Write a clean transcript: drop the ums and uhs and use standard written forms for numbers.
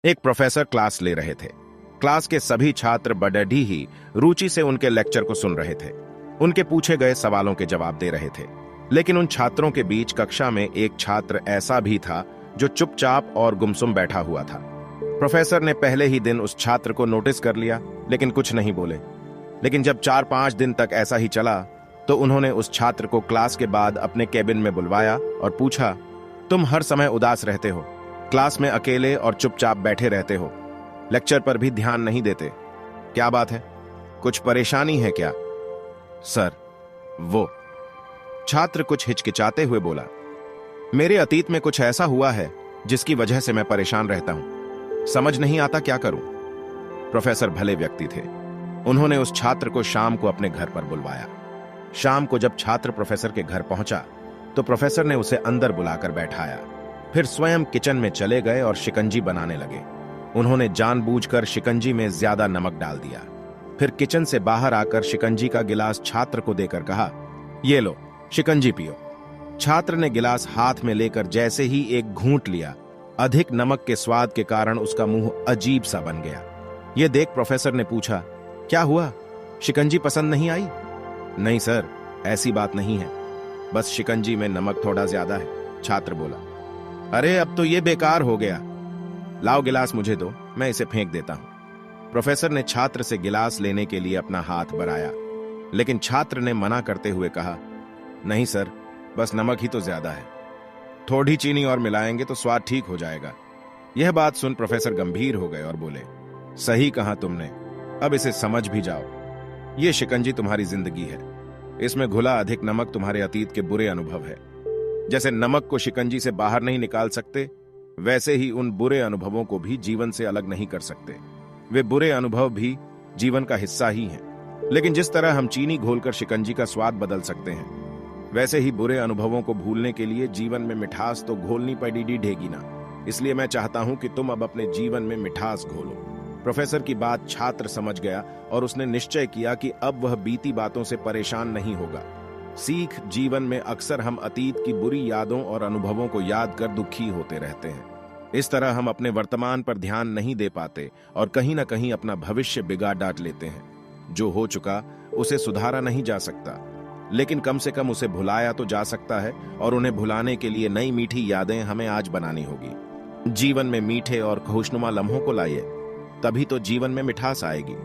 एक professor class ले रहे थे। क्लास के सभी छात्र बड़ी ही रुचि से उनके लेक्चर को सुन रहे थे। उनके पूछे गए सवालों के जवाब दे रहे थे। लेकिन उन छात्रों के बीच कक्षा में एक छात्र ऐसा भी था जो चुपचाप और गुमसुम बैठा हुआ था। प्रोफेसर ने पहले ही दिन उस छात्र को नोटिस कर लिया, लेकिन कुछ नहीं बोले। लेकिन जब 4-5 दिन तक ऐसा ही चला तो उन्होंने उस छात्र को क्लास के बाद अपने केबिन में बुलवाया और पूछा, तुम हर समय उदास रहते हो, क्लास में अकेले और चुपचाप बैठे रहते हो, लेक्चर पर भी ध्यान नहीं देते, क्या बात है? कुछ परेशानी है क्या? सर, वो छात्र कुछ हिचकिचाते हुए बोला, मेरे अतीत में कुछ ऐसा हुआ है जिसकी वजह से मैं परेशान रहता हूं, समझ नहीं आता क्या करूं। प्रोफेसर भले व्यक्ति थे। उन्होंने उस छात्र को शाम को अपने घर पर बुलवाया। शाम को जब छात्र प्रोफेसर के घर पहुंचा तो प्रोफेसर ने उसे अंदर बुलाकर बैठाया। फिर स्वयं किचन में चले गए और शिकंजी बनाने लगे। उन्होंने जानबूझकर शिकंजी में ज्यादा नमक डाल दिया। फिर किचन से बाहर आकर शिकंजी का गिलास छात्र को देकर कहा, ये लो, शिकंजी पियो। छात्र ने गिलास हाथ में लेकर जैसे ही एक घूंट लिया, अधिक नमक के स्वाद के कारण उसका मुंह अजीब सा बन गया। यह देख प्रोफेसर ने पूछा, क्या हुआ, शिकंजी पसंद नहीं आई? नहीं सर, ऐसी बात नहीं है, बस शिकंजी में नमक थोड़ा ज्यादा है, छात्र बोला। अरे अब तो ये बेकार हो गया, लाओ गिलास मुझे दो, मैं इसे फेंक देता हूं। प्रोफेसर ने छात्र से गिलास लेने के लिए अपना हाथ बढ़ाया, लेकिन छात्र ने मना करते हुए कहा, नहीं सर, बस नमक ही तो ज्यादा है, थोड़ी चीनी और मिलाएंगे तो स्वाद ठीक हो जाएगा। यह बात सुन प्रोफेसर गंभीर हो गए और बोले, सही कहा तुमने, अब इसे समझ भी जाओ। यह शिकंजी तुम्हारी जिंदगी है, इसमें घुला अधिक नमक तुम्हारे अतीत के बुरे अनुभव है। जैसे नमक को शिकंजी से बाहर नहीं निकाल सकते, वैसे ही उन बुरे अनुभवों को भी जीवन से अलग नहीं कर सकते। वे बुरे अनुभव भी जीवन का हिस्सा ही हैं। लेकिन जिस तरह हम चीनी घोलकर शिकंजी का स्वाद बदल सकते हैं, वैसे ही बुरे अनुभवों को भूलने के लिए जीवन में मिठास तो घोलनी पड़ेगी ना। इसलिए मैं चाहता हूं कि तुम अब अपने जीवन में मिठास घोलो। प्रोफेसर की बात छात्र समझ गया और उसने निश्चय किया कि अब वह बीती बातों से परेशान नहीं होगा। सीख, जीवन में अक्सर हम अतीत की बुरी यादों और अनुभवों को याद कर दुखी होते रहते हैं। इस तरह हम अपने वर्तमान पर ध्यान नहीं दे पाते और कहीं ना कहीं अपना भविष्य बिगाड़ डाल लेते हैं। जो हो चुका उसे सुधारा नहीं जा सकता, लेकिन कम से कम उसे भुलाया तो जा सकता है, और उन्हें भुलाने के लिए नई मीठी यादें हमें आज बनानी होगी। जीवन में मीठे और खुशनुमा लम्हों को लाइए, तभी तो जीवन में मिठास आएगी।